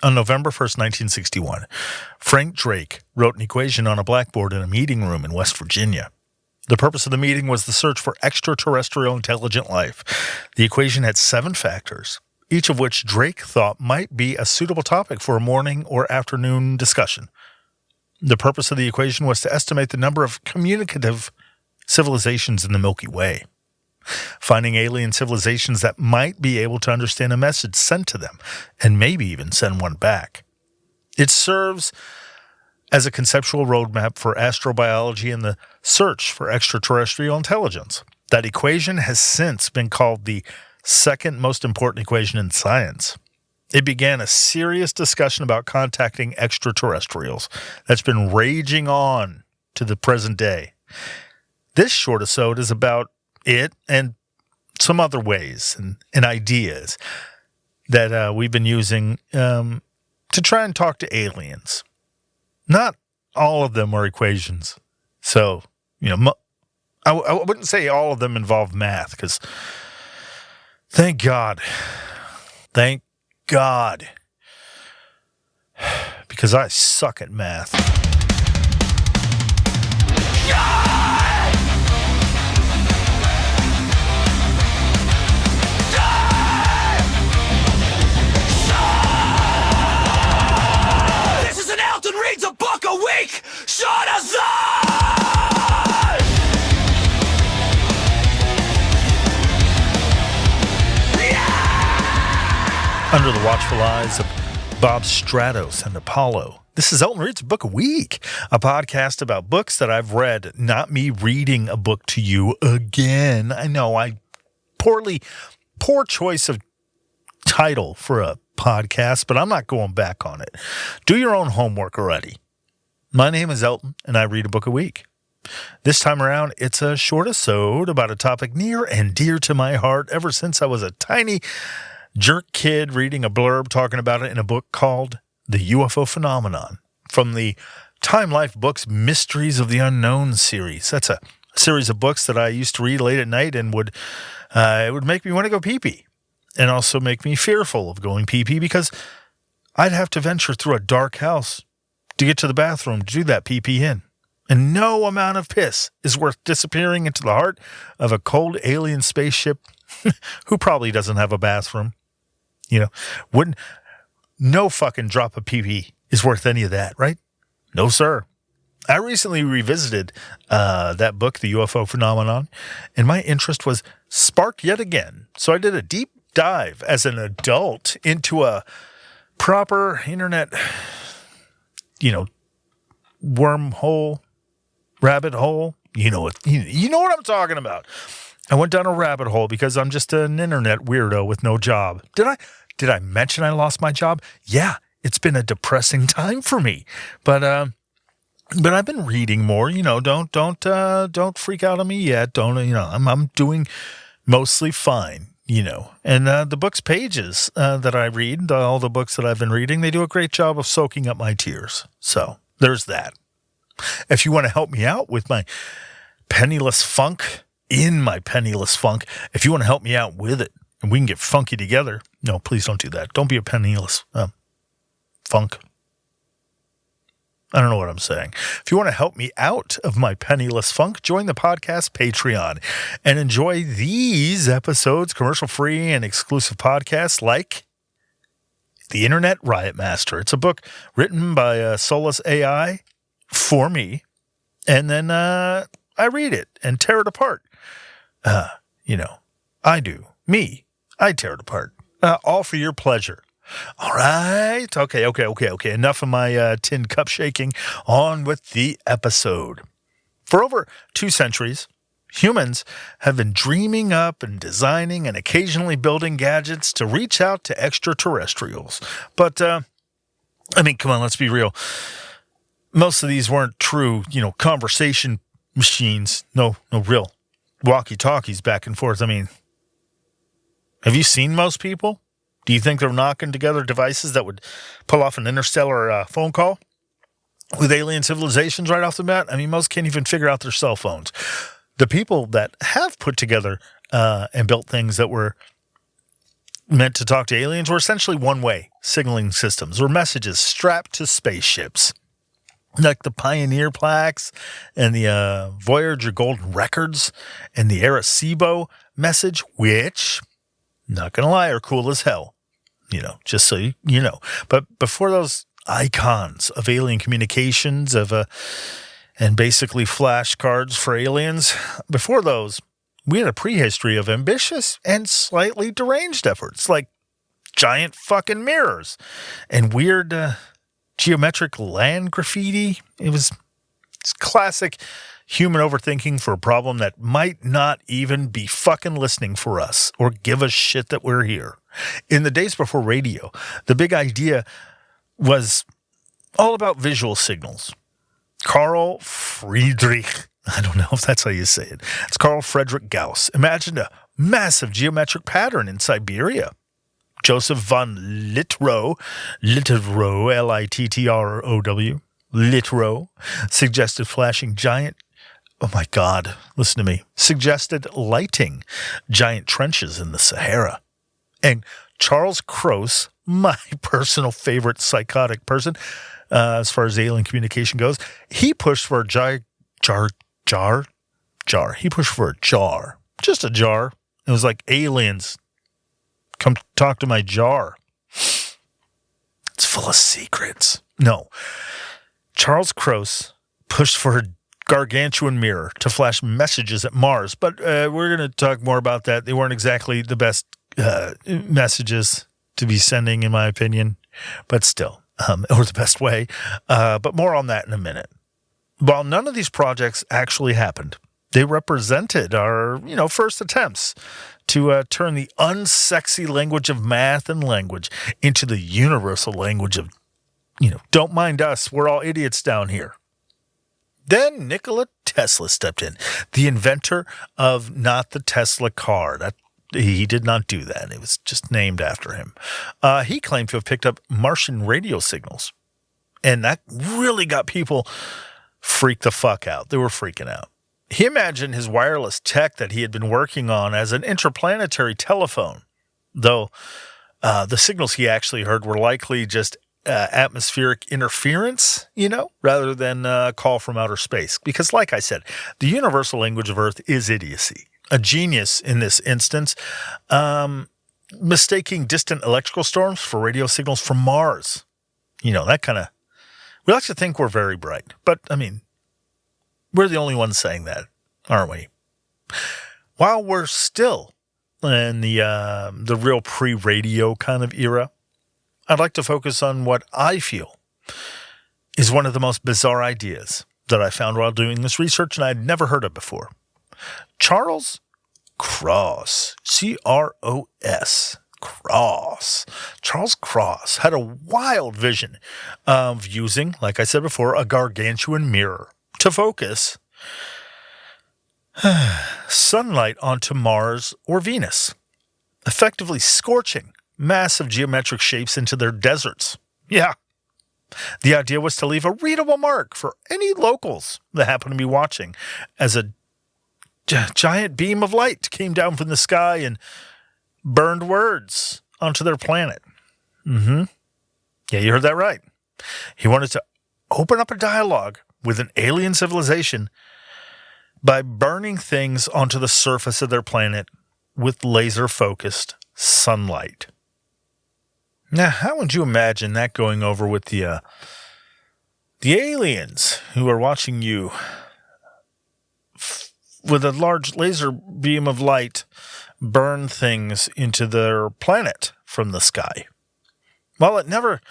On November 1st, 1961, Frank Drake wrote an equation on a blackboard in a meeting room in West Virginia. The purpose of the meeting was the search for extraterrestrial intelligent life. The equation had 7 factors, each of which Drake thought might be a suitable topic for a morning or afternoon discussion. The purpose of the equation was to estimate the number of communicative civilizations in the Milky Way, finding alien civilizations that might be able to understand a message sent to them, and maybe even send one back. It serves as a conceptual roadmap for astrobiology and the search for extraterrestrial intelligence. That equation has since been called the second most important equation in science. It began a serious discussion about contacting extraterrestrials that's been raging on to the present day. This short-isode is about it and some other ways and ideas that we've been using to try and talk to aliens. Not all of them are equations. So, I wouldn't say all of them involve math, because thank God, because I suck at math. This is an Elton reads a book a week, short-isode! Under the watchful eyes of Bob Stratos and Apollo, this is Elton Reads a Book a Week, a podcast about books that I've read, not me reading a book to you again. I know, poor choice of title for a podcast, but I'm not going back on it. Do your own homework already. My name is Elton, and I read a book a week. This time around, it's a short-isode about a topic near and dear to my heart ever since I was a tiny jerk kid reading a blurb talking about it in a book called The UFO Phenomenon from the Time Life Books Mysteries of the Unknown series. That's a series of books that I used to read late at night and it would make me want to go pee-pee, and also make me fearful of going pee-pee because I'd have to venture through a dark house to get to the bathroom to do that pee-pee in. And no amount of piss is worth disappearing into the heart of a cold alien spaceship who probably doesn't have a bathroom. No fucking drop of pee-pee is worth any of that, right? No, sir. I recently revisited that book, The UFO Phenomenon, and my interest was sparked yet again. So I did a deep dive as an adult into a proper internet, wormhole, rabbit hole. You know what I'm talking about. I went down a rabbit hole because I'm just an internet weirdo with no job. Did I mention I lost my job? Yeah, it's been a depressing time for me. But I've been reading more. Don't freak out on me yet. I'm doing mostly fine. And the book's pages that I read, all the books that I've been reading, they do a great job of soaking up my tears. So there's that. If you want to help me out with my penniless funk, if you want to help me out with it, and we can get funky together. No, please don't do that. Don't be a penniless funk. I don't know what I'm saying. If you want to help me out of my penniless funk, join the podcast Patreon and enjoy these episodes, commercial-free and exclusive podcasts like The Internet Riot Master. It's a book written by Solus AI for me, and then I read it and tear it apart. I do. I tear it apart. All for your pleasure. All right. Okay. Enough of my tin cup shaking. On with the episode. For over 2 centuries, humans have been dreaming up and designing and occasionally building gadgets to reach out to extraterrestrials. But, come on, let's be real. Most of these weren't true, conversation machines. No real walkie-talkies back and forth. Have you seen most people? Do you think they're knocking together devices that would pull off an interstellar phone call with alien civilizations right off the bat? Most can't even figure out their cell phones. The people that have put together and built things that were meant to talk to aliens were essentially one-way signaling systems or messages strapped to spaceships, like the Pioneer plaques and the Voyager Golden Records and the Arecibo message, which, not going to lie, are cool as hell, just so you know. But before those icons of alien communications and basically flashcards for aliens, before those, we had a prehistory of ambitious and slightly deranged efforts, like giant fucking mirrors and weird geometric land graffiti. It's classic human overthinking for a problem that might not even be fucking listening for us or give a shit that we're here. In the days before radio, the big idea was all about visual signals. Carl Friedrich, I don't know if that's how you say it. It's Carl Friedrich Gauss imagined a massive geometric pattern in Siberia. Joseph von Littrow, Littrow, Littrow, suggested flashing giant, oh my God, listen to me, suggested lighting giant trenches in the Sahara. And Charles Croce, my personal favorite psychotic person, as far as alien communication goes, he pushed for a jar. He pushed for a jar, just a jar. It was like, aliens, come talk to my jar. It's full of secrets. No. Charles Croce pushed for a gargantuan mirror to flash messages at Mars, but we're going to talk more about that. They weren't exactly the best messages to be sending, in my opinion, but still, or the best way. But more on that in a minute. While none of these projects actually happened, they represented our, first attempts to turn the unsexy language of math and language into the universal language of, don't mind us, we're all idiots down here. Then Nikola Tesla stepped in, the inventor of not the Tesla car. He did not do that. It was just named after him. He claimed to have picked up Martian radio signals, and that really got people freaked the fuck out. They were freaking out. He imagined his wireless tech that he had been working on as an interplanetary telephone, though the signals he actually heard were likely just atmospheric interference, rather than a call from outer space. Because like I said, the universal language of Earth is idiocy. A genius in this instance, mistaking distant electrical storms for radio signals from Mars. That kind of, we like to think we're very bright, but we're the only ones saying that, aren't we? While we're still in the real pre-radio kind of era, I'd like to focus on what I feel is one of the most bizarre ideas that I found while doing this research and I'd never heard of before. Charles Cross, C-R-O-S, Cross. Charles Cross had a wild vision of using, like I said before, a gargantuan mirror to focus sunlight onto Mars or Venus, effectively scorching massive geometric shapes into their deserts. Yeah. The idea was to leave a readable mark for any locals that happen to be watching as a giant beam of light came down from the sky and burned words onto their planet. Yeah, you heard that right. He wanted to open up a dialogue with an alien civilization by burning things onto the surface of their planet with laser-focused sunlight. Now, how would you imagine that going over with the aliens who are watching you with a large laser beam of light burn things into their planet from the sky? Well, it never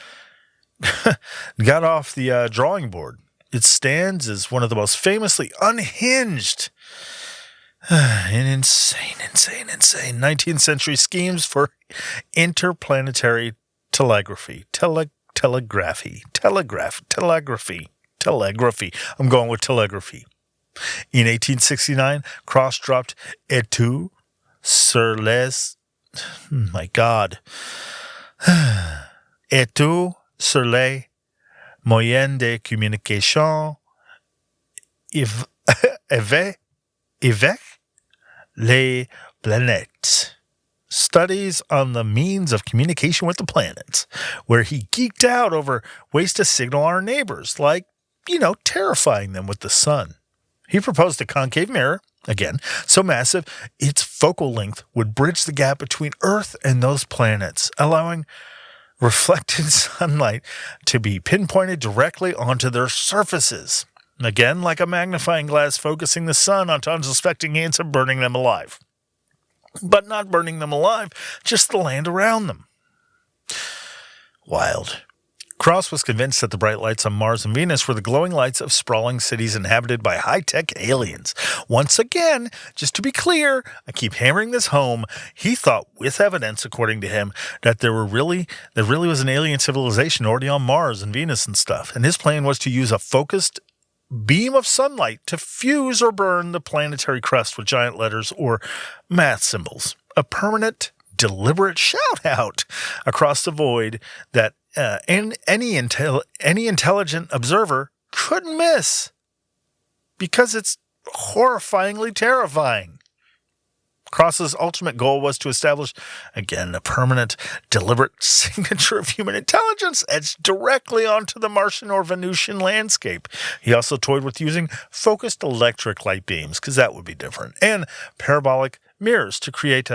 got off the drawing board. It stands as one of the most famously unhinged and insane 19th century schemes for interplanetary telegraphy. Telegraphy. I'm going with telegraphy. In 1869, Cross dropped Études sur les... my God. Études sur les moyens de communication avec les planètes. Studies on the means of communication with the planets, where he geeked out over ways to signal our neighbors, like, terrifying them with the sun. He proposed a concave mirror, again, so massive its focal length would bridge the gap between Earth and those planets, allowing reflected sunlight to be pinpointed directly onto their surfaces. Again, like a magnifying glass focusing the sun onto unsuspecting ants and burning them alive. But not burning them alive, just the land around them. Wild. Cross was convinced that the bright lights on Mars and Venus were the glowing lights of sprawling cities inhabited by high-tech aliens. Once again, just to be clear, I keep hammering this home, he thought with evidence, according to him, that there really was an alien civilization already on Mars and Venus and stuff. And his plan was to use a focused beam of sunlight to fuse or burn the planetary crust with giant letters or math symbols. A permanent, deliberate shout-out across the void that any intelligent observer couldn't miss, because it's horrifyingly terrifying. Cross's ultimate goal was to establish, again, a permanent, deliberate signature of human intelligence etched directly onto the Martian or Venusian landscape. He also toyed with using focused electric light beams, because that would be different, and parabolic mirrors to create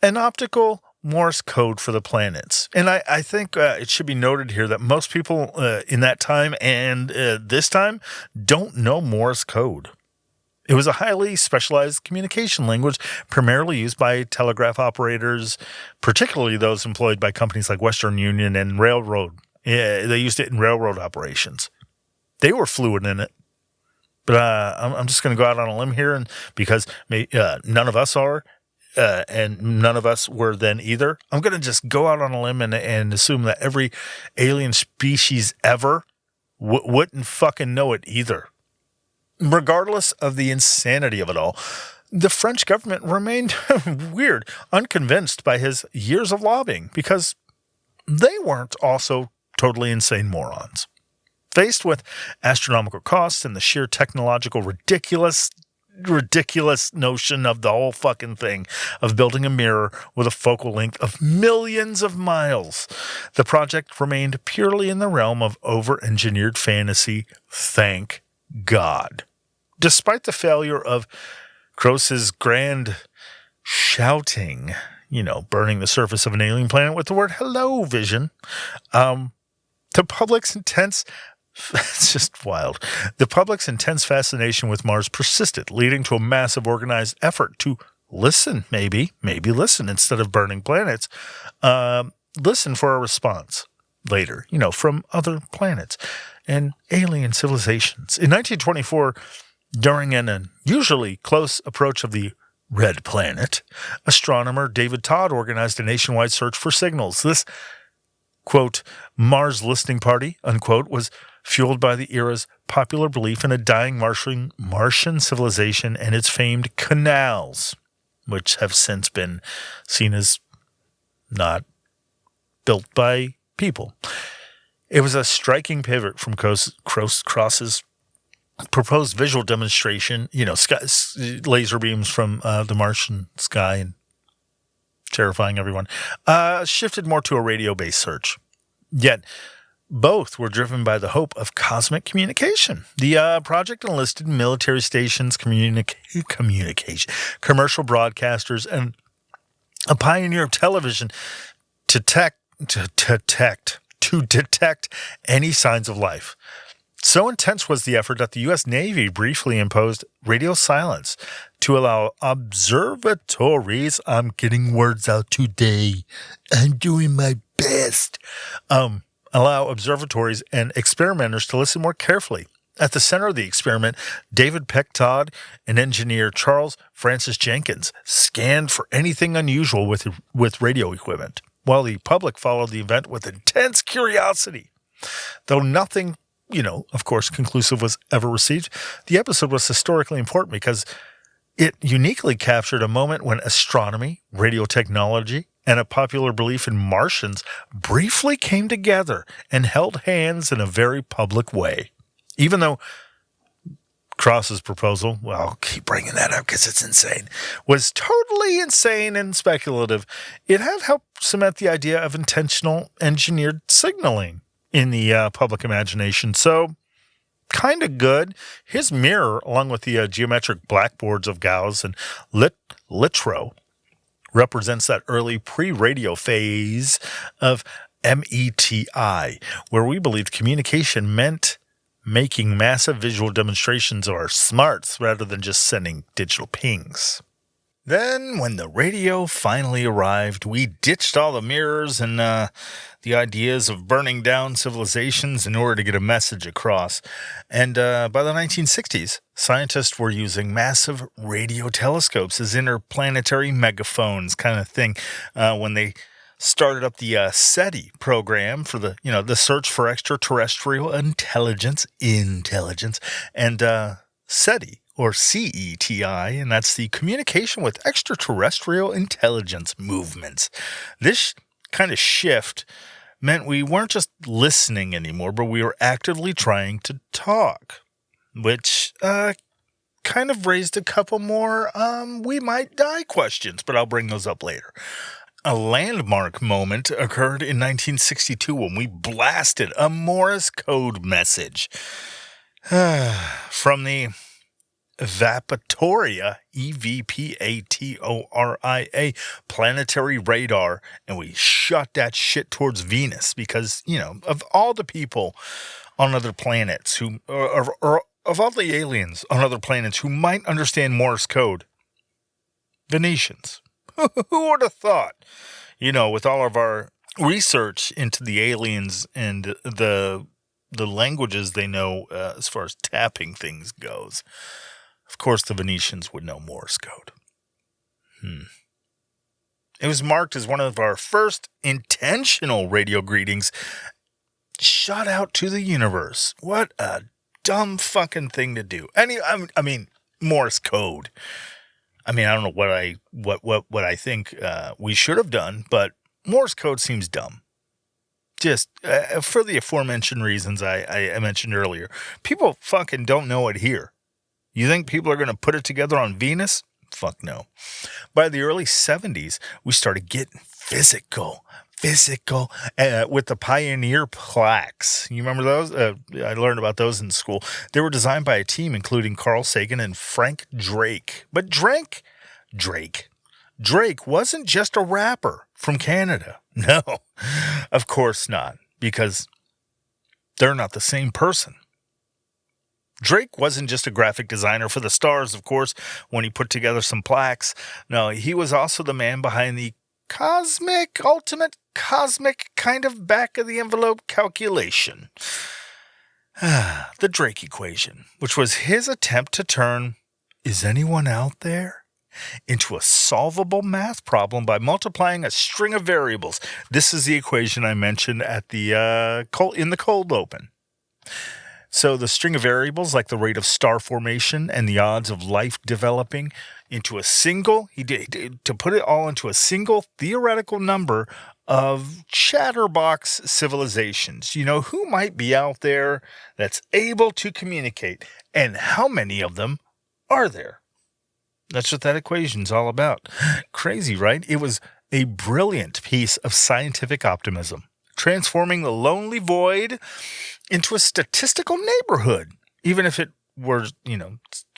an optical Morse code for the planets. And I think it should be noted here that most people in that time and this time don't know Morse code. It was a highly specialized communication language primarily used by telegraph operators, particularly those employed by companies like Western Union and Railroad. They used it in railroad operations. They were fluent in it. But I'm just going to go out on a limb here, and because none of us are, and none of us were then either, I'm going to just go out on a limb and assume that every alien species ever wouldn't fucking know it either. Regardless of the insanity of it all, the French government remained weird, unconvinced by his years of lobbying, because they weren't also totally insane morons. Faced with astronomical costs and the sheer technological ridiculous notion of the whole fucking thing of building a mirror with a focal length of millions of miles, the project remained purely in the realm of over-engineered fantasy, thank God. Despite the failure of Croce's grand shouting, burning the surface of an alien planet with the word hello vision, the public's intense it's just wild. The public's intense fascination with Mars persisted, leading to a massive organized effort to listen, maybe listen instead of burning planets, listen for a response later, from other planets and alien civilizations. In 1924, during an unusually close approach of the Red Planet, astronomer David Todd organized a nationwide search for signals. This, quote, Mars listening party, unquote, was fueled by the era's popular belief in a dying Martian civilization and its famed canals, which have since been seen as not built by people. It was a striking pivot from Cross's proposed visual demonstration, laser beams from the Martian sky and terrifying everyone, shifted more to a radio-based search. Yet, both were driven by the hope of cosmic communication. The project enlisted military stations, communication, commercial broadcasters, and a pioneer of television to detect any signs of life. So intense was the effort that the U.S. Navy briefly imposed radio silence to allow observatories, I'm getting words out today, I'm doing my best, allow observatories and experimenters to listen more carefully. At the center of the experiment, David Peck Todd and engineer Charles Francis Jenkins scanned for anything unusual with radio equipment, while the public followed the event with intense curiosity. Though nothing, of course, conclusive was ever received, the episode was historically important because it uniquely captured a moment when astronomy, radio technology, and a popular belief in Martians briefly came together and held hands in a very public way. Even though Cross's proposal, well, I'll keep bringing that up because it's insane, was totally insane and speculative. It had helped cement the idea of intentional engineered signaling in the public imagination. So, kind of good. His mirror, along with the geometric blackboards of Gauss and Littrow, represents that early pre-radio phase of METI, where we believed communication meant making massive visual demonstrations of our smarts rather than just sending digital pings. Then, when the radio finally arrived, we ditched all the mirrors and the ideas of burning down civilizations in order to get a message across. And by the 1960s, scientists were using massive radio telescopes as interplanetary megaphones kind of thing when they started up the SETI program for the search for extraterrestrial intelligence, and SETI, or CETI, and that's the Communication with Extraterrestrial Intelligence Movements. This kind of shift meant we weren't just listening anymore, but we were actively trying to talk, which kind of raised a couple more we might die questions, but I'll bring those up later. A landmark moment occurred in 1962 when we blasted a Morse code message from the Evapatoria, EVPATORIA, planetary radar, and we shot that shit towards Venus because, of all the people on other planets or of all the aliens on other planets who might understand Morse code, Venetians. Who would have thought? With all of our research into the aliens and the languages they know as far as tapping things goes, of course the Venetians would know Morse code. It was marked as one of our first intentional radio greetings shot out to the universe. What a dumb fucking thing to do. I mean, Morse code. I don't know what I think we should have done, but Morse code seems dumb. Just for the aforementioned reasons I mentioned earlier. People fucking don't know it here. You think people are going to put it together on Venus? Fuck no. By the early 70s, we started getting physical with the Pioneer plaques. You remember those? I learned about those in school. They were designed by a team including Carl Sagan and Frank Drake. But Drake wasn't just a rapper from Canada. No, of course not, because they're not the same person. Drake wasn't just a graphic designer for the stars, of course, when he put together some plaques. No, he was also the man behind the ultimate cosmic kind of back-of-the-envelope calculation. The Drake equation, which was his attempt to turn "Is anyone out there?" into a solvable math problem by multiplying a string of variables. This is the equation I mentioned at the in the cold open. So the string of variables, like the rate of star formation and the odds of life developing into a single, to put it all into a single theoretical number of chatterbox civilizations. Who might be out there that's able to communicate, and how many of them are there? That's what that equation's all about. Crazy, right? It was a brilliant piece of scientific optimism, transforming the lonely void into a statistical neighborhood, even if it were,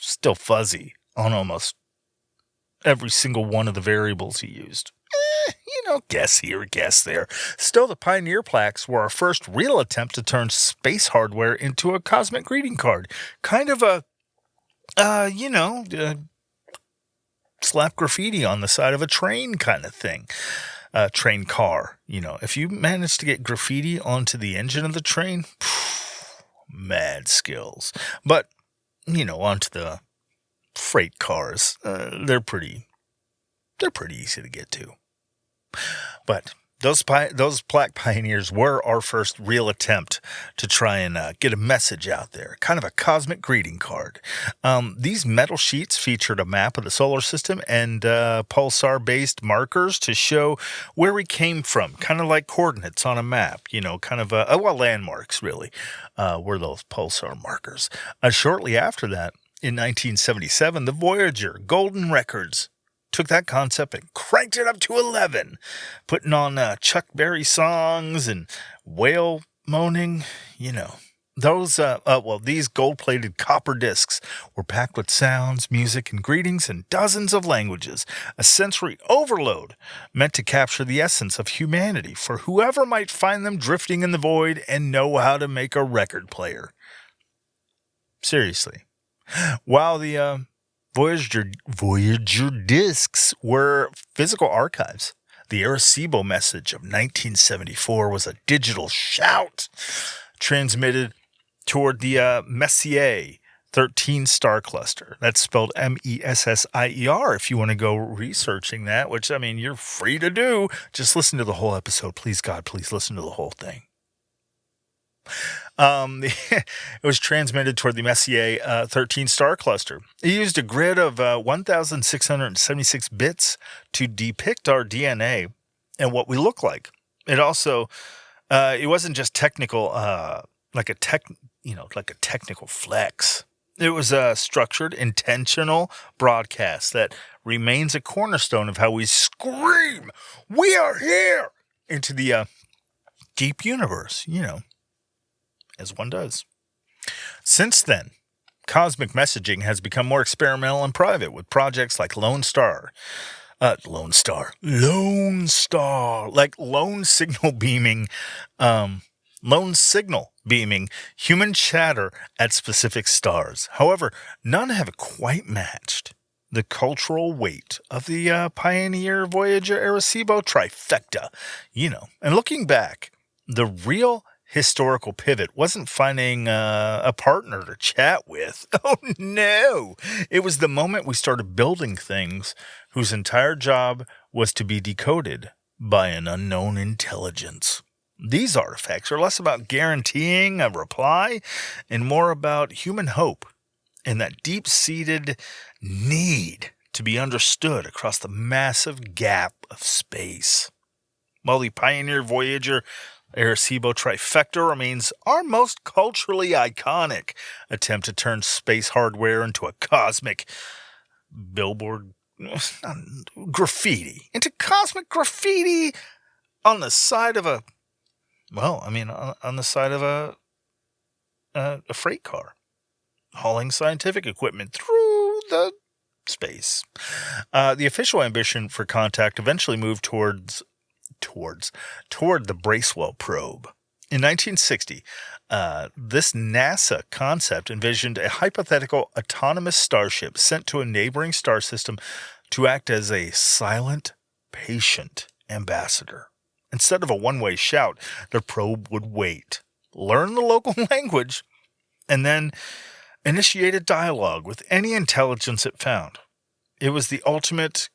still fuzzy on almost every single one of the variables he used. Guess here, guess there. Still, the Pioneer plaques were our first real attempt to turn space hardware into a cosmic greeting card. Kind of a, slap graffiti on the side of a train kind of thing. Train car. If you manage to get graffiti onto the engine of the train, mad skills. But, onto the freight cars, they're pretty easy to get to. But those plaque pioneers were our first real attempt to try and get a message out there, kind of a cosmic greeting card. These metal sheets featured a map of the solar system and pulsar-based markers to show where we came from, kind of like coordinates on a map, kind of landmarks, really, were those pulsar markers. Shortly after that, In 1977, the Voyager Golden Records took that concept and cranked it up to 11, putting on Chuck Berry songs and whale moaning, these gold-plated copper discs were packed with sounds, music, and greetings in dozens of languages, a sensory overload meant to capture the essence of humanity for whoever might find them drifting in the void and know how to make a record player. Seriously. While the Voyager discs were physical archives, the Arecibo message of 1974 was a digital shout transmitted toward the Messier 13-star cluster. That's spelled Messier if you want to go researching that, which, you're free to do. Just listen to the whole episode. Please, God, please listen to the whole thing. It was transmitted toward the Messier 13-star cluster. It used a grid of 1,676 bits to depict our DNA and what we look like. It also, it wasn't just technical, like a technical flex. It was a structured, intentional broadcast that remains a cornerstone of how we scream, "We are here!" into the deep universe, as one does. Since then, cosmic messaging has become more experimental and private with projects like Lone Star, like lone signal beaming human chatter at specific stars. However, none have quite matched the cultural weight of the Pioneer Voyager Arecibo trifecta, And looking back, the real historical pivot wasn't finding a partner to chat with. Oh, no. It was the moment we started building things whose entire job was to be decoded by an unknown intelligence. These artifacts are less about guaranteeing a reply and more about human hope and that deep-seated need to be understood across the massive gap of space. While the Pioneer Voyager Arecibo trifecta remains our most culturally iconic attempt to turn space hardware into a cosmic graffiti on the side of a freight car, hauling scientific equipment through the space. The official ambition for Contact eventually moved toward the Bracewell probe. In 1960, this NASA concept envisioned a hypothetical autonomous starship sent to a neighboring star system to act as a silent, patient ambassador. Instead of a one-way shout, the probe would wait, learn the local language, and then initiate a dialogue with any intelligence it found. It was the ultimate,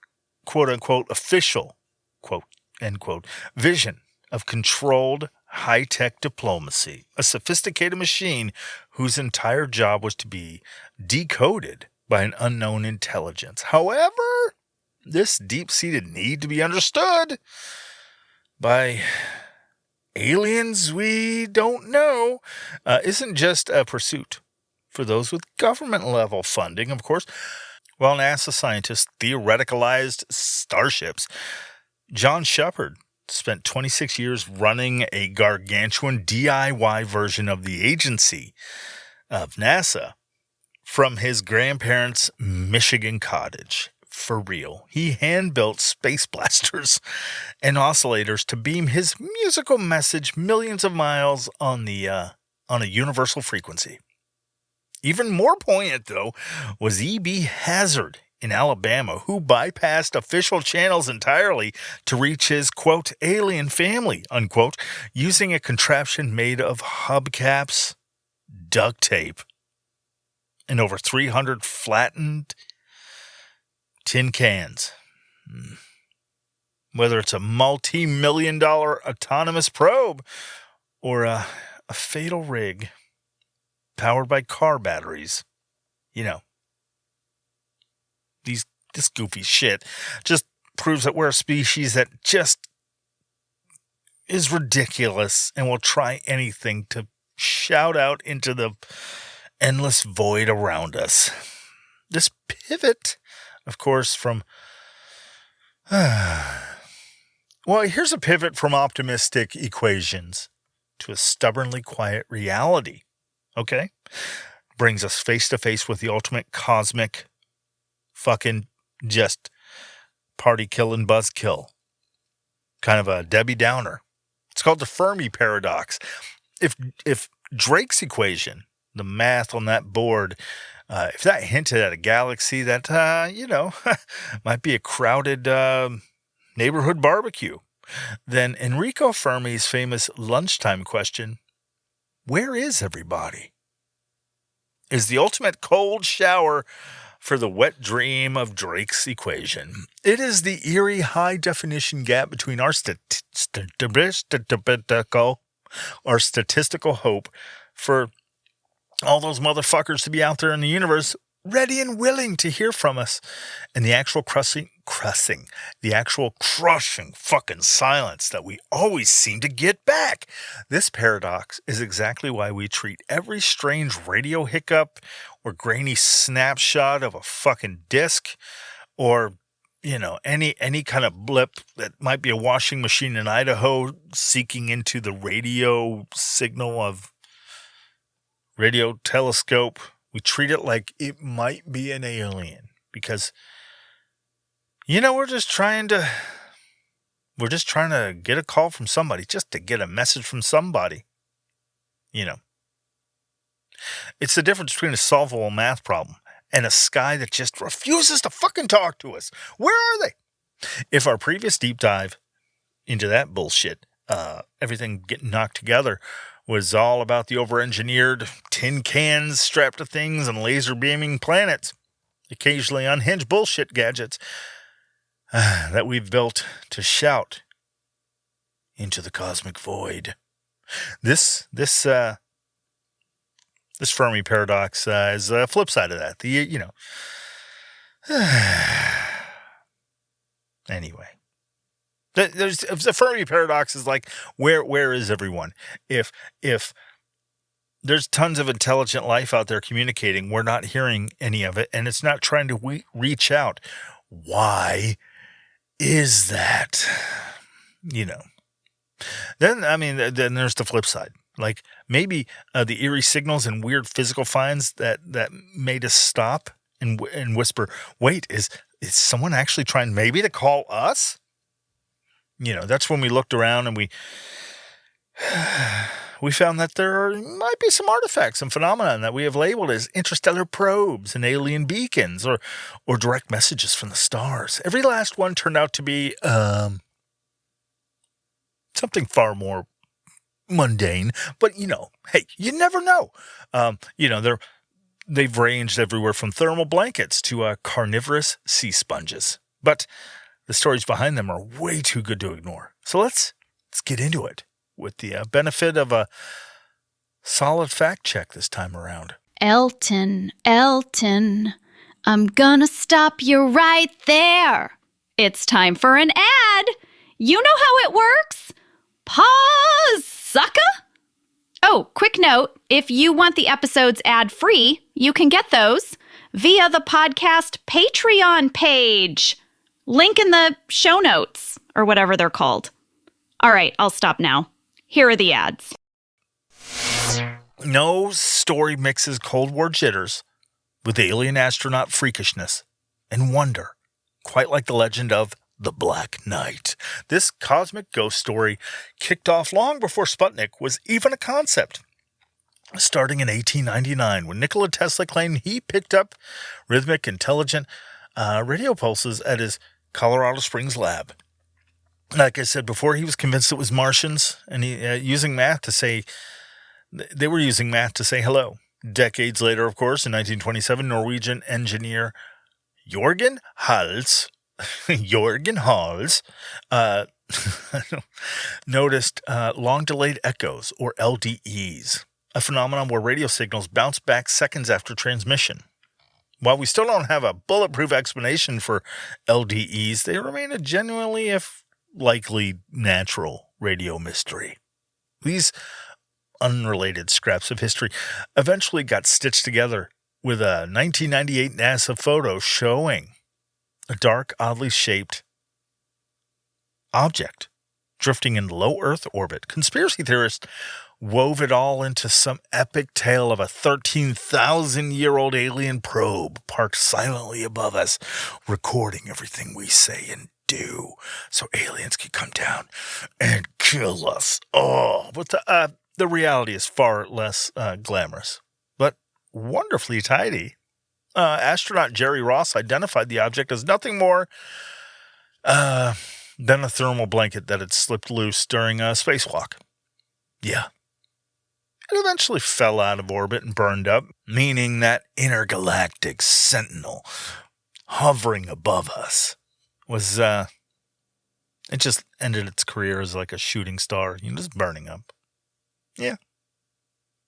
quote-unquote, official, quote, end quote, vision of controlled, high-tech diplomacy, a sophisticated machine whose entire job was to be decoded by an unknown intelligence. However, this deep-seated need to be understood by aliens we don't know isn't just a pursuit for those with government-level funding, of course. While NASA scientists theoreticalized starships, John Shepard spent 26 years running a gargantuan DIY version of the agency of NASA from his grandparents' Michigan cottage. For real. He hand-built space blasters and oscillators to beam his musical message millions of miles on a universal frequency. Even more poignant, though, was E.B. Hazard in Alabama, who bypassed official channels entirely to reach his, quote, alien family, unquote, using a contraption made of hubcaps, duct tape, and over 300 flattened tin cans. Whether it's a multi-million-dollar autonomous probe or a fatal rig powered by car batteries, this goofy shit just proves that we're a species that just is ridiculous and will try anything to shout out into the endless void around us. This pivot, of course, from... well, here's a pivot from optimistic equations to a stubbornly quiet reality, okay? Brings us face to face with the ultimate cosmic fucking just party-killing buzzkill. Kind of a Debbie Downer. It's called the Fermi paradox. If Drake's equation, the math on that board, if that hinted at a galaxy that, might be a crowded neighborhood barbecue, then Enrico Fermi's famous lunchtime question, where is everybody? Is the ultimate cold shower for the wet dream of Drake's equation. It is the eerie high-definition gap between our statistical hope for all those motherfuckers to be out there in the universe ready and willing to hear from us, and the actual crushing fucking silence that we always seem to get back. This paradox is exactly why we treat every strange radio hiccup or grainy snapshot of a fucking disc or, any kind of blip that might be a washing machine in Idaho seeking into the radio signal of radio telescope. We treat it like it might be an alien because, we're just trying to get a call from somebody, just to get a message from somebody. It's the difference between a solvable math problem and a sky that just refuses to fucking talk to us. Where are they? If our previous deep dive into that bullshit, everything getting knocked together, was all about the over-engineered tin cans strapped to things and laser beaming planets, occasionally unhinged bullshit gadgets that we've built to shout into the cosmic void. This Fermi paradox is the flip side of that. Anyway. The Fermi paradox is like, where is everyone? If there's tons of intelligent life out there communicating, we're not hearing any of it, and it's not trying to reach out. Why is that? Then there's the flip side. Like maybe the eerie signals and weird physical finds that made us stop and whisper, wait, is someone actually trying maybe to call us? That's when we looked around and we found that there might be some artifacts and phenomena that we have labeled as interstellar probes and alien beacons or direct messages from the stars. Every last one turned out to be something far more mundane, but hey, you never know. They've ranged everywhere from thermal blankets to carnivorous sea sponges, but the stories behind them are way too good to ignore. So let's get into it with the benefit of a solid fact check this time around. Elton, I'm gonna stop you right there. It's time for an ad. You know how it works. Pause, sucker. Oh, quick note, if you want the episodes ad-free, you can get those via the podcast Patreon page. Link in the show notes, or whatever they're called. All right, I'll stop now. Here are the ads. No story mixes Cold War jitters with alien astronaut freakishness and wonder, quite like the legend of the Black Knight. This cosmic ghost story kicked off long before Sputnik was even a concept. Starting in 1899, when Nikola Tesla claimed he picked up rhythmic, intelligent radio pulses at his Colorado Springs lab. Like I said before, he was convinced it was Martians, and he they were using math to say hello. Decades later, of course, in 1927, Norwegian engineer Jørgen Hals noticed long-delayed echoes, or LDEs, a phenomenon where radio signals bounce back seconds after transmission. While we still don't have a bulletproof explanation for LDEs, they remain a genuinely, if likely, natural radio mystery. These unrelated scraps of history eventually got stitched together with a 1998 NASA photo showing a dark, oddly shaped object drifting in low Earth orbit. Conspiracy theorists wove it all into some epic tale of a 13,000-year-old alien probe parked silently above us, recording everything we say and do so aliens can come down and kill us. Oh, but the reality is far less glamorous, but wonderfully tidy. Astronaut Jerry Ross identified the object as nothing more than a thermal blanket that had slipped loose during a spacewalk. Yeah. It eventually fell out of orbit and burned up, meaning that intergalactic sentinel hovering above us was, it just ended its career as like a shooting star, just burning up. Yeah.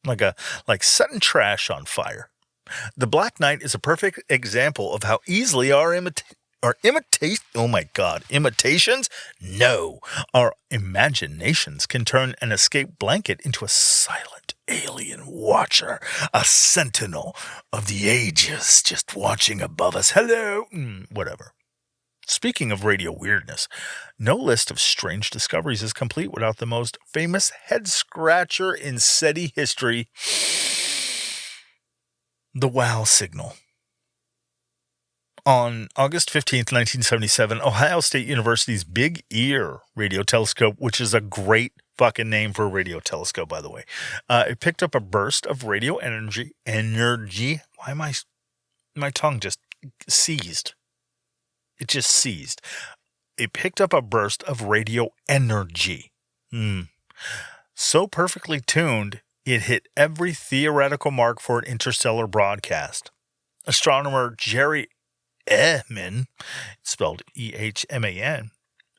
Like setting trash on fire. The Black Knight is a perfect example of how easily our imitations? No. Our imaginations can turn an escape blanket into a silent alien watcher, a sentinel of the ages just watching above us. Hello? Whatever. Speaking of radio weirdness, no list of strange discoveries is complete without the most famous head-scratcher in SETI history, the WOW signal. On August 15th, 1977, Ohio State University's Big Ear radio telescope, which is a great fucking name for a radio telescope, by the way, it picked up a burst of radio energy. Why am my tongue just seized? It just seized. It picked up a burst of radio energy. So perfectly tuned, it hit every theoretical mark for an interstellar broadcast. Astronomer Jerry Ehman, spelled E-H-M-A-N,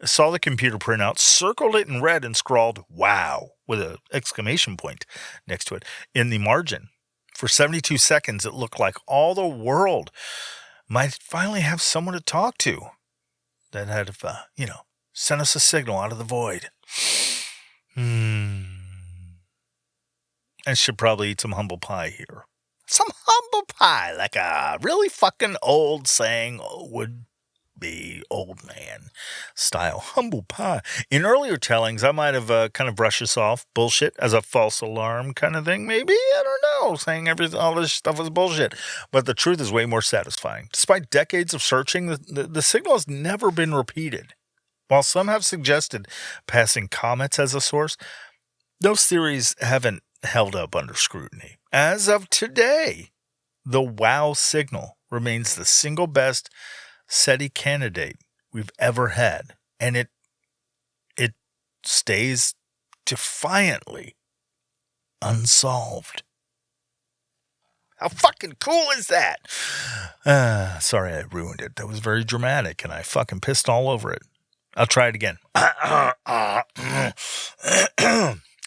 saw the computer printout, circled it in red, and scrawled "Wow" with an exclamation point next to it in the margin. For 72 seconds, it looked like all the world might finally have someone to talk to that had, sent us a signal out of the void. I should probably eat some humble pie here. Some humble pie, like a really fucking old saying would be, old man style. Humble pie. In earlier tellings, I might have kind of brushed this off, bullshit, as a false alarm kind of thing. Maybe, I don't know, saying all this stuff is bullshit. But the truth is way more satisfying. Despite decades of searching, the signal has never been repeated. While some have suggested passing comets as a source, those theories haven't held up under scrutiny. As of today, the WOW signal remains the single best SETI candidate we've ever had, and it stays defiantly unsolved. How fucking cool is that? Sorry I ruined it. That was very dramatic, and I fucking pissed all over it. I'll try it again.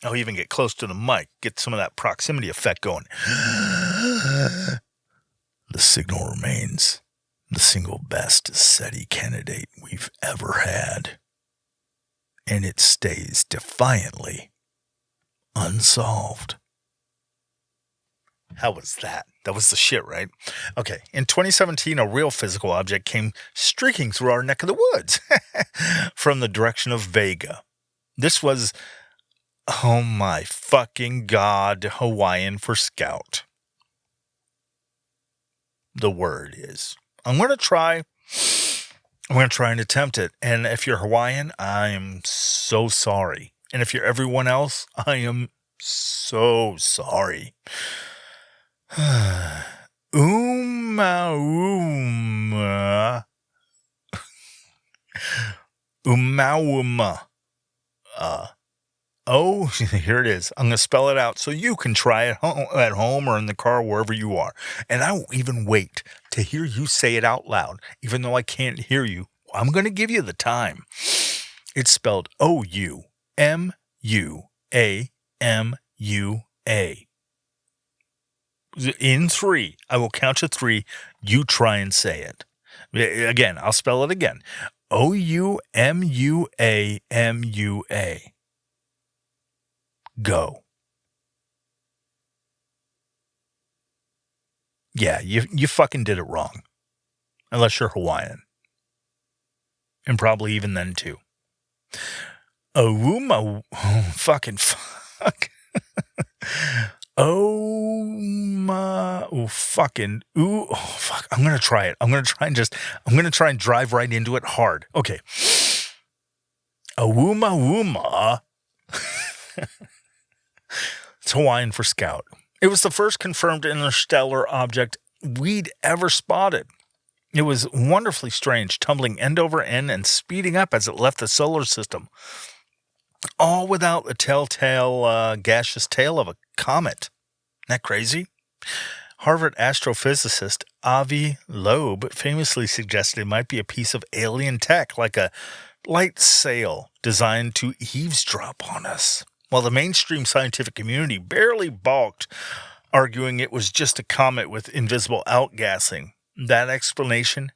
I'll even get close to the mic, get some of that proximity effect going. The signal remains the single best SETI candidate we've ever had. And it stays defiantly unsolved. How was that? That was the shit, right? Okay, in 2017, a real physical object came streaking through our neck of the woods from the direction of Vega. This was, oh my fucking God, Hawaiian for scout. The word is. I'm going to try and attempt it. And if you're Hawaiian, I am so sorry. And if you're everyone else, I am so sorry. Oumuamua. Oumuamua. Here it is. I'm going to spell it out so you can try it at home or in the car, wherever you are. And I will even wait to hear you say it out loud, even though I can't hear you. I'm going to give you the time. It's spelled Oumuamua. In 3, I will count to 3. You try and say it. Again, I'll spell it again. Oumuamua. Go. Yeah, you fucking did it wrong. Unless you're Hawaiian. And probably even then, too. Oumuamua. Oh, fucking fuck. Fucking. Ooh. Oh, fuck. I'm going to try it. I'm going to try and drive right into it hard. Okay. Oumuamua. It's Hawaiian for scout. It was the first confirmed interstellar object we'd ever spotted. It was wonderfully strange, tumbling end over end and speeding up as it left the solar system. All without the telltale gaseous tail of a comet. Isn't that crazy? Harvard astrophysicist Avi Loeb famously suggested it might be a piece of alien tech, like a light sail designed to eavesdrop on us. While the mainstream scientific community barely balked, arguing it was just a comet with invisible outgassing, that explanation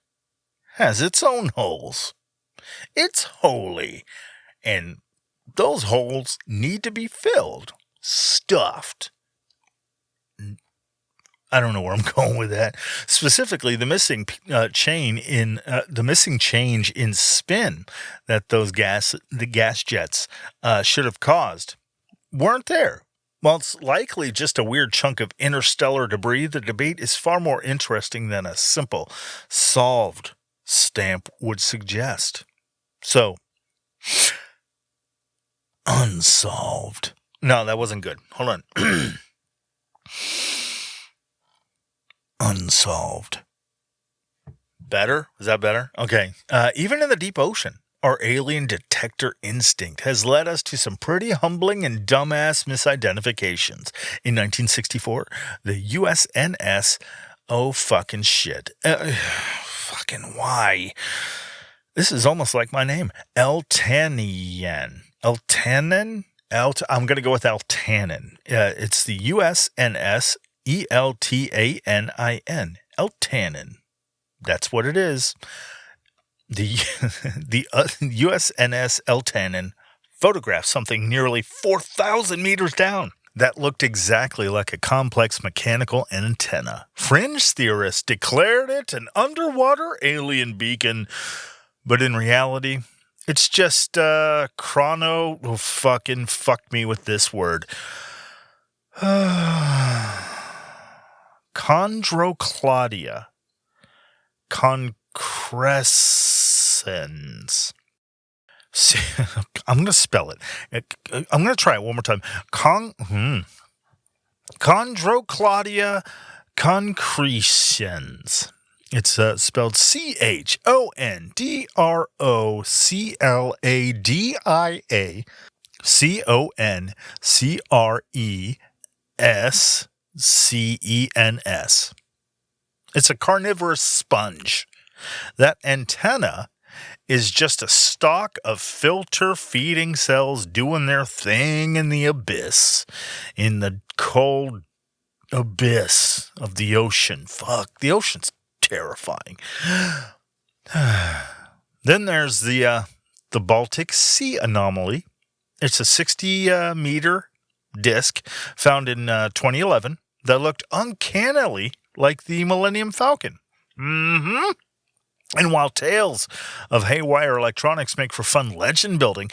has its own holes. It's holy, and those holes need to be filled, stuffed. I don't know where I'm going with that. Specifically, the missing change in spin that the gas jets should have caused weren't there. While it's likely just a weird chunk of interstellar debris, the debate is far more interesting than a simple solved stamp would suggest. So, unsolved. No, that wasn't good. Hold on. Unsolved. Better? Is that better? Okay. Even in the deep ocean, our alien detector instinct has led us to some pretty humbling and dumbass misidentifications. In 1964, the USNS, oh fucking shit. Fucking why? This is almost like my name. Elton. I'm going to go with Eltanin. It's the USNS Eltanin. Eltanin. That's what it is. The USNS Eltanin photographed something nearly 4,000 meters down that looked exactly like a complex mechanical antenna. Fringe theorists declared it an underwater alien beacon, but in reality, it's just fucking fuck me with this word. Chondrocladia concrescens. See, I'm going to spell it. I'm going to try it one more time. Chondrocladia concrescens. It's spelled Chondrocladia concrescens. It's a carnivorous sponge. That antenna is just a stalk of filter-feeding cells doing their thing in the abyss. In the cold abyss of the ocean. Fuck, the ocean's terrifying. Then there's the Baltic Sea anomaly. It's a 60-meter disk found in 2011 that looked uncannily like the Millennium Falcon. Mm-hmm. And while tales of haywire electronics make for fun legend building,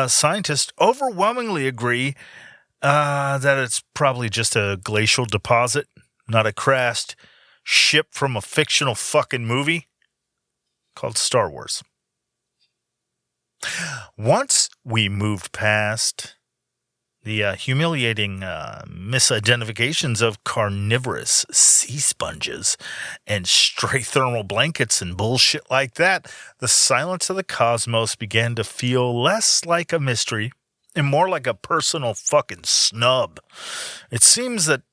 scientists overwhelmingly agree that it's probably just a glacial deposit, not a crashed ship from a fictional fucking movie called Star Wars. Once we moved past the humiliating misidentifications of carnivorous sea sponges and stray thermal blankets and bullshit like that, the silence of the cosmos began to feel less like a mystery and more like a personal fucking snub. It seems that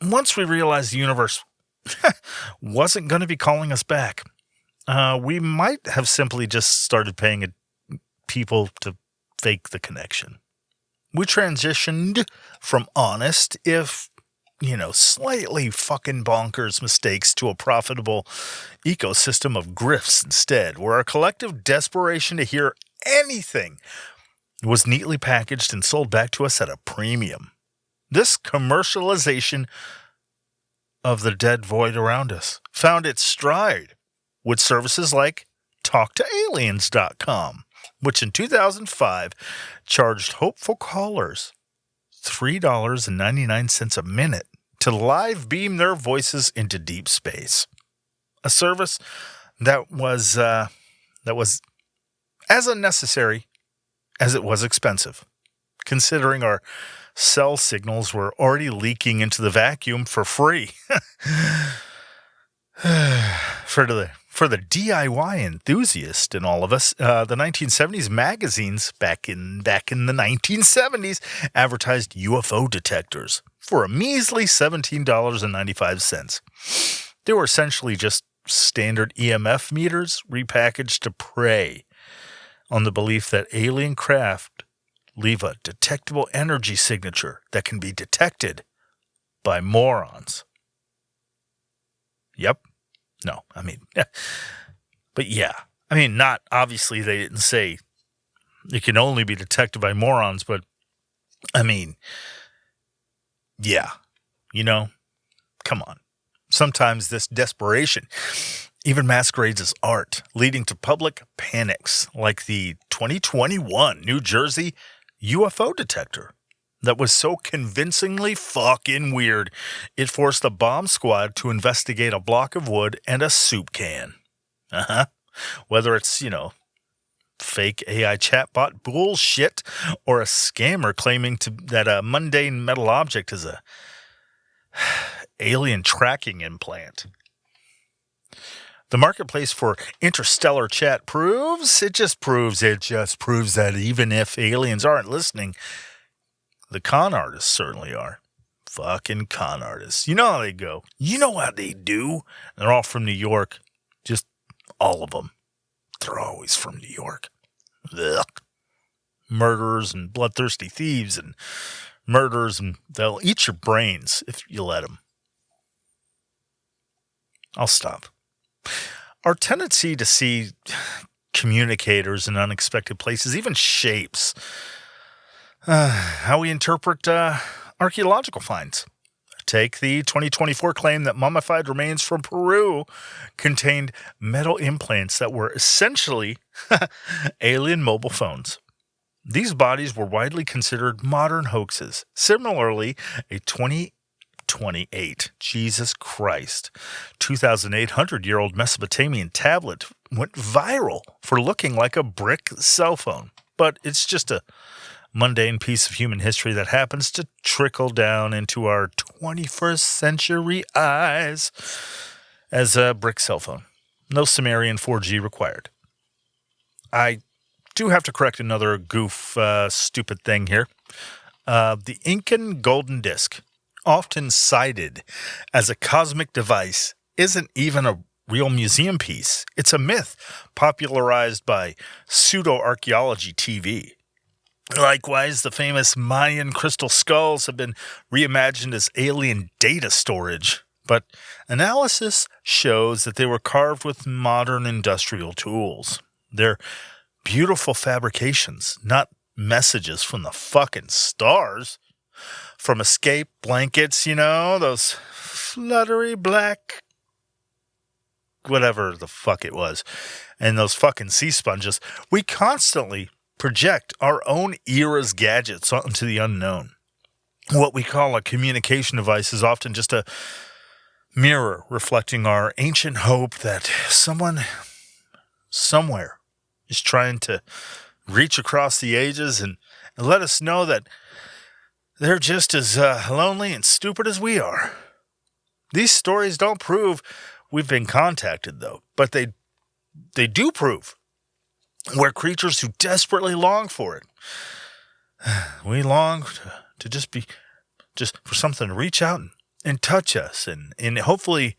once we realized the universe wasn't going to be calling us back, we might have simply just started paying people to fake the connection. We transitioned from honest, if, slightly fucking bonkers mistakes to a profitable ecosystem of grifts instead, where our collective desperation to hear anything was neatly packaged and sold back to us at a premium. This commercialization of the dead void around us found its stride with services like TalkToAliens.com, which in 2005 charged hopeful callers $3.99 a minute to live beam their voices into deep space. A service that was as unnecessary as it was expensive, considering our cell signals were already leaking into the vacuum for free. For the DIY enthusiast in all of us, the 1970s magazines back in the 1970s advertised UFO detectors for a measly $17.95. They were essentially just standard EMF meters repackaged to prey on the belief that alien craft leave a detectable energy signature that can be detected by morons. Yep. No, I mean, but yeah. I mean, not, obviously they didn't say it can only be detected by morons, but I mean, yeah, come on. Sometimes this desperation even masquerades as art, leading to public panics like the 2021 New Jersey UFO detector that was so convincingly fucking weird, it forced a bomb squad to investigate a block of wood and a soup can. Whether it's, fake AI chatbot bullshit or a scammer claiming that a mundane metal object is a alien tracking implant. The marketplace for interstellar chat proves that even if aliens aren't listening, the con artists certainly are. Fucking con artists. You know how they go. You know what they do. They're all from New York. Just all of them. They're always from New York. Ugh. Murderers and bloodthirsty thieves and murderers, and they'll eat your brains if you let them. I'll stop. Our tendency to see communicators in unexpected places even shapes how we interpret archaeological finds. Take the 2024 claim that mummified remains from Peru contained metal implants that were essentially alien mobile phones. These bodies were widely considered modern hoaxes. Similarly, a 2,800-year-old Mesopotamian tablet went viral for looking like a brick cell phone. But it's just a mundane piece of human history that happens to trickle down into our 21st century eyes as a brick cell phone. No Sumerian 4G required. I do have to correct another stupid thing here. The Incan golden disc, often cited as a cosmic device, isn't even a real museum piece. It's a myth popularized by pseudo-archaeology TV. Likewise, the famous Mayan crystal skulls have been reimagined as alien data storage, but analysis shows that they were carved with modern industrial tools. They're beautiful fabrications, not messages from the fucking stars. From escape blankets, those fluttery black, whatever the fuck it was, and those fucking sea sponges, we constantly project our own era's gadgets onto the unknown. What we call a communication device is often just a mirror reflecting our ancient hope that someone, somewhere, is trying to reach across the ages and let us know that they're just as lonely and stupid as we are. These stories don't prove we've been contacted, though, but they do prove we're creatures who desperately long for it. We long to just for something to reach out and touch us, and hopefully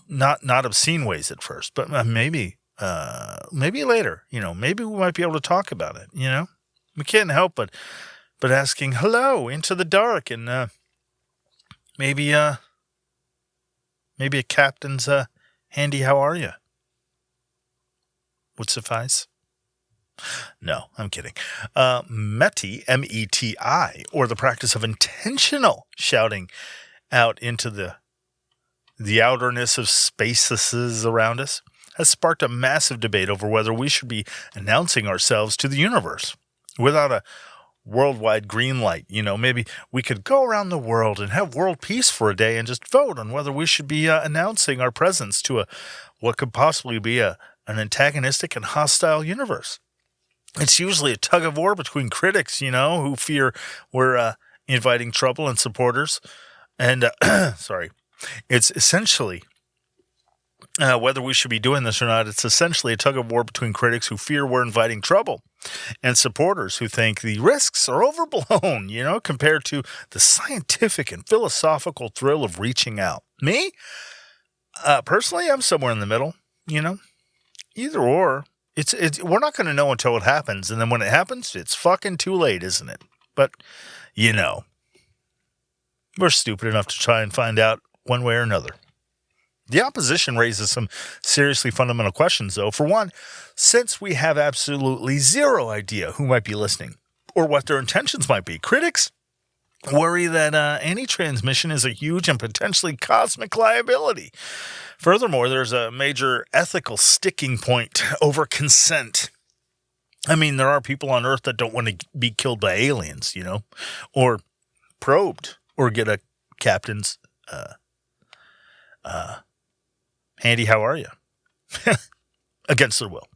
not obscene ways at first, but maybe later. Maybe we might be able to talk about it. We can't help but asking hello into the dark, and maybe a captain's handy how are you would suffice. No, I'm kidding. METI, M-E-T-I, or the practice of intentional shouting out into the the outerness of spaces around us, has sparked a massive debate over whether we should be announcing ourselves to the universe without a worldwide green light. Maybe we could go around the world and have world peace for a day and just vote on whether we should be announcing our presence to what could possibly be an antagonistic and hostile universe. It's usually a tug of war between critics, who fear we're inviting trouble, and supporters. And, it's essentially, whether we should be doing this or not, it's essentially a tug of war between critics who fear we're inviting trouble and supporters who think the risks are overblown, compared to the scientific and philosophical thrill of reaching out. Me? Personally, I'm somewhere in the middle, either or. We're not going to know until it happens, and then when it happens, it's fucking too late, isn't it? But, we're stupid enough to try and find out one way or another. The opposition raises some seriously fundamental questions, though. For one, since we have absolutely zero idea who might be listening or what their intentions might be, critics worry that any transmission is a huge and potentially cosmic liability. Furthermore, there's a major ethical sticking point over consent. I mean, there are people on Earth that don't want to be killed by aliens, or probed, or get a captain's, Handy, how are you? Against their will.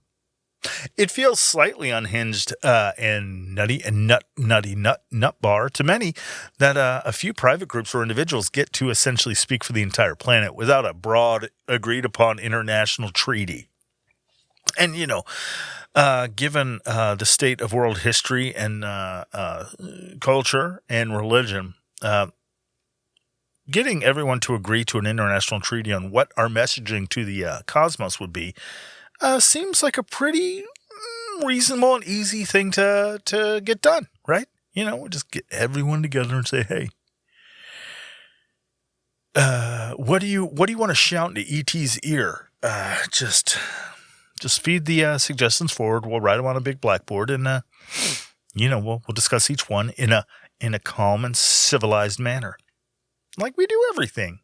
It feels slightly unhinged and nut bar to many that a few private groups or individuals get to essentially speak for the entire planet without a broad, agreed-upon international treaty. And, given the state of world history and culture and religion, getting everyone to agree to an international treaty on what our messaging to the cosmos would be seems like a pretty reasonable and easy thing to get done, right? We just get everyone together and say, hey, what do you want to shout into ET's ear? Just feed the suggestions forward. We'll write them on a big blackboard, and we'll discuss each one in a calm and civilized manner, like we do everything.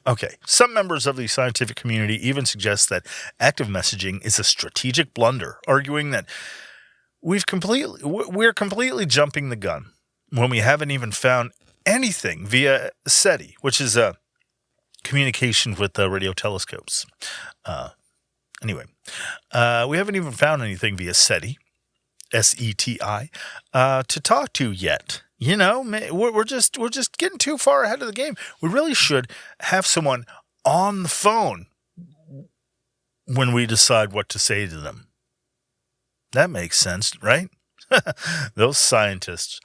Okay, some members of the scientific community even suggest that active messaging is a strategic blunder, arguing that we're completely jumping the gun when we haven't even found anything via SETI, which is a communication with radio telescopes. We haven't even found anything via SETI, SETI, to talk to yet. We're just getting too far ahead of the game. We really should have someone on the phone when we decide what to say to them. That makes sense, right? Those scientists.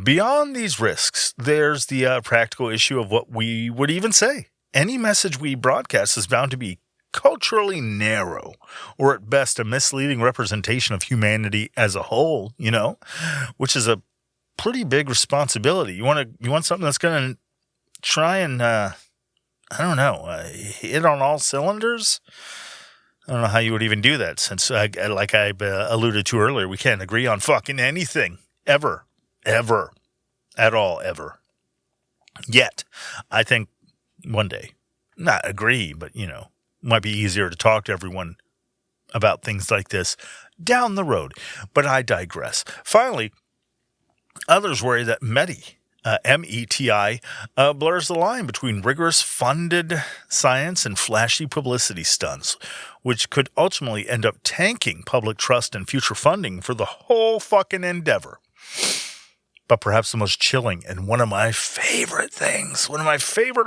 Beyond these risks, there's the practical issue of what we would even say. Any message we broadcast is bound to be culturally narrow, or at best a misleading representation of humanity as a whole, which is a pretty big responsibility. You want something that's going to try and, hit on all cylinders? I don't know how you would even do that, since, like I alluded to earlier, we can't agree on fucking anything. Ever. At all, ever. Yet, I think one day, not agree, but, might be easier to talk to everyone about things like this down the road. But I digress. Finally, others worry that METI, METI, blurs the line between rigorous funded science and flashy publicity stunts, which could ultimately end up tanking public trust and future funding for the whole fucking endeavor. But perhaps the most chilling and one of my favorite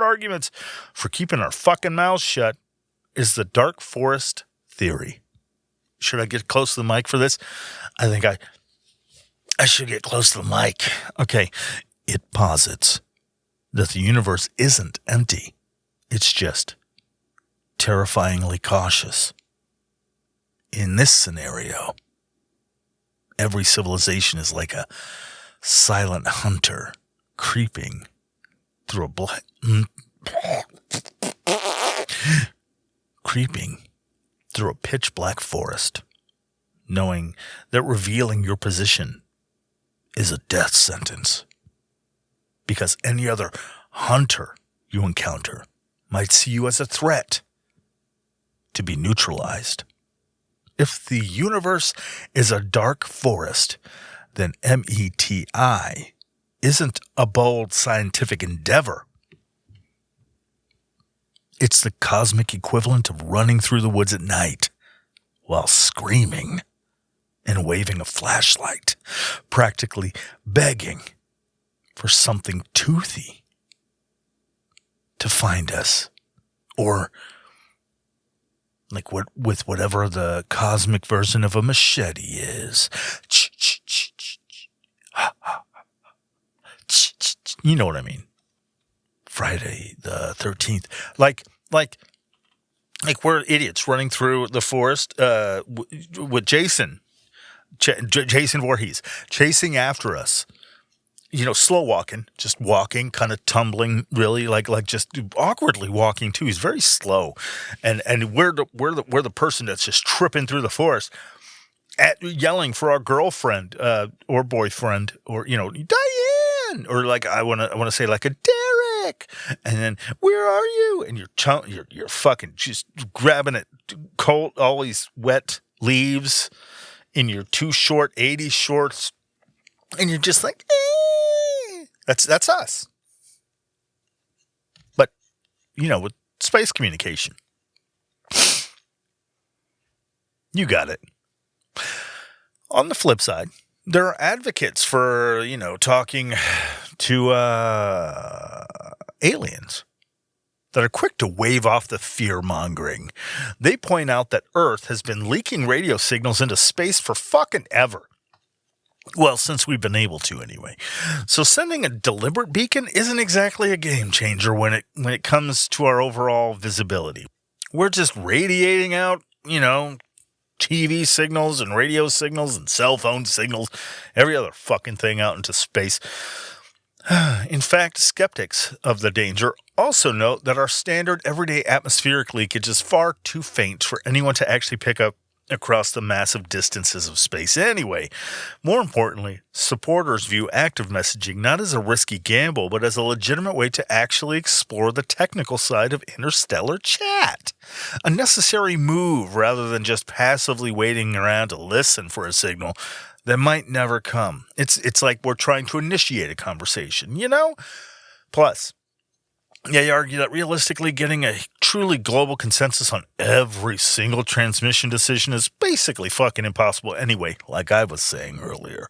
arguments for keeping our fucking mouths shut is the dark forest theory. Should I get close to the mic for this? I think I should get close to the mic. Okay. It posits that the universe isn't empty. It's just terrifyingly cautious. In this scenario, every civilization is like a silent hunter creeping through a pitch black forest, knowing that revealing your position is a death sentence. because any other hunter you encounter might see you as a threat to be neutralized. If the universe is a dark forest, then METI isn't a bold scientific endeavor. It's the cosmic equivalent of running through the woods at night while screaming and waving a flashlight, practically begging for something toothy to find us, or like with whatever the cosmic version of a machete is. You know what I mean? Friday the 13th. Like we're idiots running through the forest with Jason Voorhees chasing after us. You know, slow walking, just walking, kind of tumbling, really, like just awkwardly walking too. He's very slow, and we're the person that's just tripping through the forest, yelling for our girlfriend or boyfriend, or Diane, or like I want to say like a Derek, and then where are you? And you're fucking just grabbing at cold, all these wet leaves in your too short 80s shorts, and you're just like. That's us. But, with space communication. You got it. On the flip side, there are advocates for, talking to aliens that are quick to wave off the fear-mongering. They point out that Earth has been leaking radio signals into space for fucking ever. Well, since we've been able to anyway. So sending a deliberate beacon isn't exactly a game changer when it comes to our overall visibility. We're just radiating out, TV signals and radio signals and cell phone signals, every other fucking thing out into space. In fact, skeptics of the danger also note that our standard everyday atmospheric leakage is far too faint for anyone to actually pick up across the massive distances of space anyway. More importantly, supporters view active messaging not as a risky gamble, but as a legitimate way to actually explore the technical side of interstellar chat. A necessary move rather than just passively waiting around to listen for a signal that might never come. It's like we're trying to initiate a conversation, Plus, you argue that realistically getting a truly global consensus on every single transmission decision is basically fucking impossible anyway, like I was saying earlier.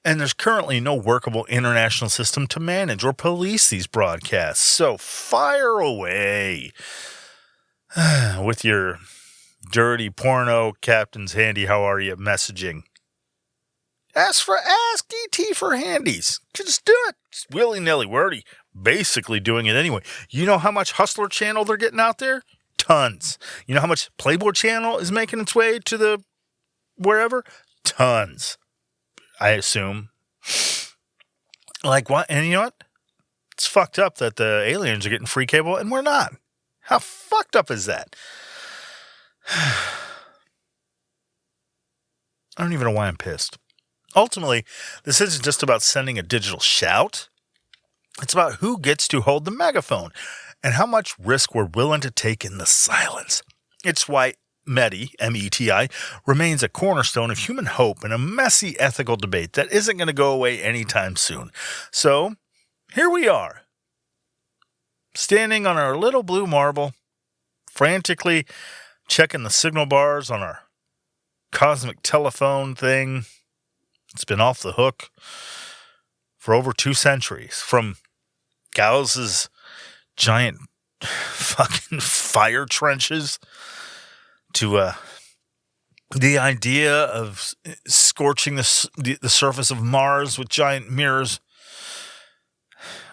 And there's currently no workable international system to manage or police these broadcasts. So fire away with your dirty porno captain's handy how are you messaging. Ask ET for handies. Just do it. Just willy-nilly. We're already basically doing it anyway. You know how much Hustler Channel they're getting out there? Tons. You know how much Playboy Channel is making its way to the wherever? Tons. I assume. Like what? And you know what? It's fucked up that the aliens are getting free cable and we're not. How fucked up is that? I don't even know why I'm pissed. Ultimately, this isn't just about sending a digital shout. It's about who gets to hold the megaphone and how much risk we're willing to take in the silence. It's why METI, M-E-T-I, remains a cornerstone of human hope in a messy ethical debate that isn't going to go away anytime soon. So, here we are, standing on our little blue marble, frantically checking the signal bars on our cosmic telephone thing. It's been off the hook for over 2 centuries. From Gauss's giant fucking fire trenches to the idea of scorching the surface of Mars with giant mirrors.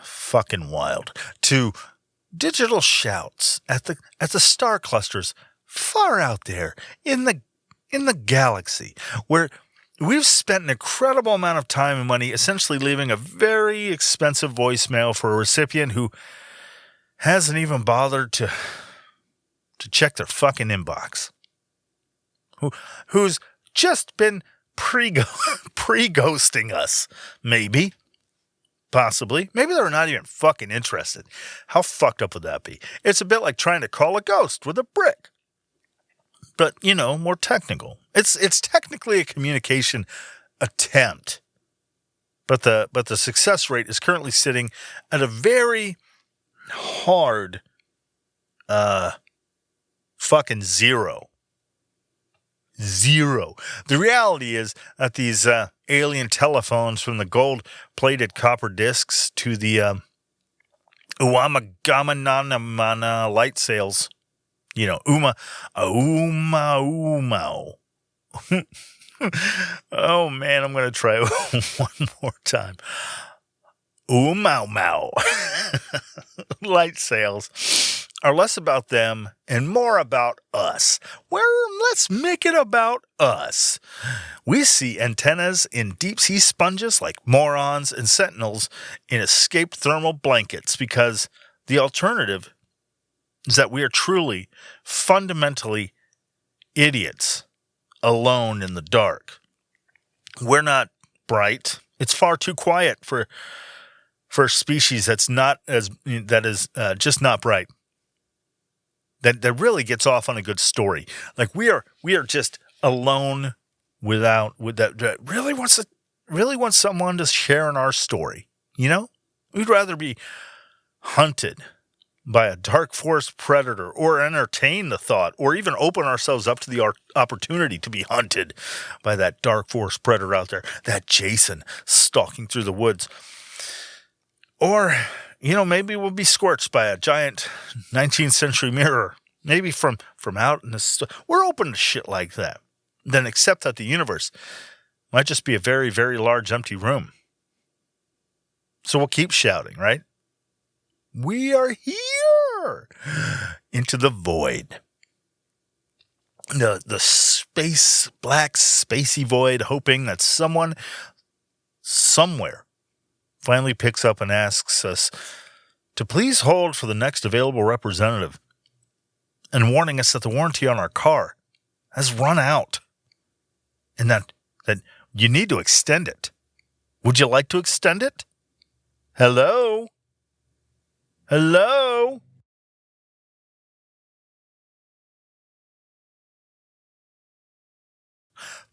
Fucking wild. To digital shouts at the star clusters far out there in the galaxy, where we've spent an incredible amount of time and money essentially leaving a very expensive voicemail for a recipient who hasn't even bothered to check their fucking inbox. Who's just been pre-ghosting us, maybe. Possibly. Maybe they're not even fucking interested. How fucked up would that be? It's a bit like trying to call a ghost with a brick. But, more technical. It's technically a communication attempt. But the success rate is currently sitting at a very hard fucking zero. Zero. The reality is that these alien telephones, from the gold-plated copper discs to the Oumuamua light sails, Oumuamua. Oh man, I'm gonna try one more time. Oumuamua. Light sails are less about them and more about us. Let's make it about us. We see antennas in deep-sea sponges like morons and sentinels in escaped thermal blankets, because the alternative is that we are truly, fundamentally idiots alone in the dark. We're not bright. It's far too quiet for a species that is just not bright. That really gets off on a good story. Like we are just alone that really wants someone to share in our story. We'd rather be hunted by a dark forest predator, or entertain the thought, or even open ourselves up to the opportunity to be hunted by that dark forest predator out there, that Jason stalking through the woods. Or, maybe we'll be scorched by a giant 19th century mirror. Maybe from out in the we're open to shit like that. Then accept that the universe might just be a very, very large empty room. So we'll keep shouting, right? We are here into the void. The black spacey void, hoping that someone somewhere finally picks up and asks us to please hold for the next available representative, and warning us that the warranty on our car has run out and that you need to extend it. Would you like to extend it? Hello? Hello?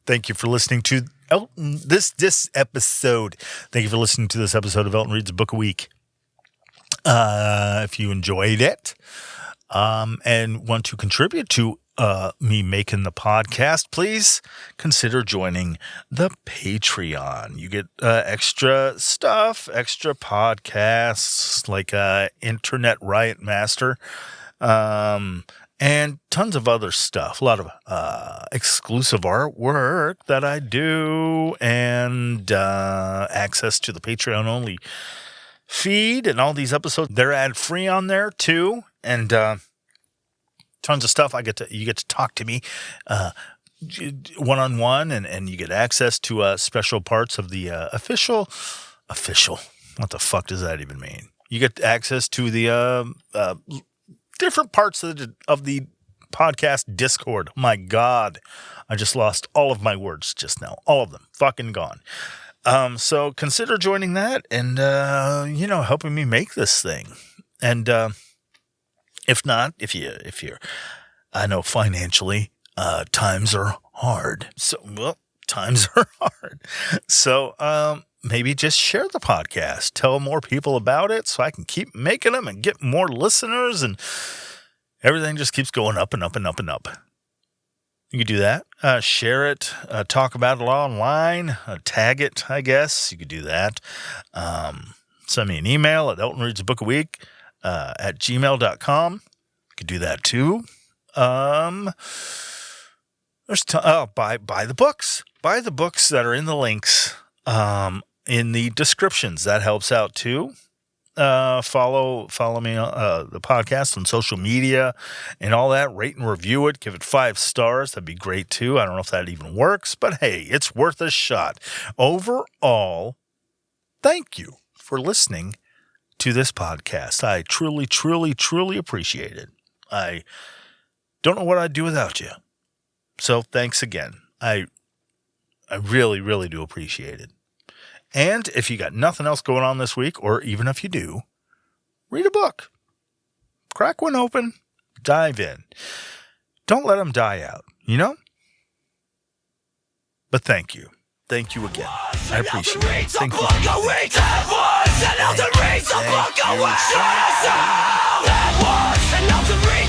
Thank you for listening to Elton, this episode. Thank you for listening to this episode of Elton Reads a Book a Week. If you enjoyed it and want to contribute to me making the podcast, please consider joining the Patreon. You get extra stuff, extra podcasts like Internet Riot Master, and tons of other stuff. A lot of exclusive artwork that I do, and access to the Patreon only feed, and all these episodes, they're ad free on there too, and tons of stuff. You get to talk to me one-on-one, and you get access to special parts of the official. What the fuck does that even mean? You get access to the different parts of the podcast Discord. My God, I just lost all of my words just now. All of them, fucking gone. So consider joining that, and helping me make this thing. And if not, if you're, I know financially, times are hard. Times are hard. So maybe just share the podcast. Tell more people about it so I can keep making them and get more listeners, and everything just keeps going up and up and up and up. You could do that. Share it. Talk about it online. Tag it, I guess. You could do that. Send me an email at eltonreadsabookaweek at gmail.com. You could do that too. Buy the books. Buy the books that are in the links in the descriptions. That helps out too. Follow me the podcast on social media and all that. Rate and review it. Give it 5 stars. That'd be great too. I don't know if that even works, but hey, it's worth a shot. Overall, thank you for listening to this podcast. I truly, truly, truly appreciate it. I don't know what I'd do without you. So thanks again. I really, really do appreciate it. And if you got nothing else going on this week, or even if you do, read a book. Crack one open. Dive in. Don't let them die out, you know? But thank you. Thank you again. I appreciate it. Thank you. That was an Elton reads a book a week.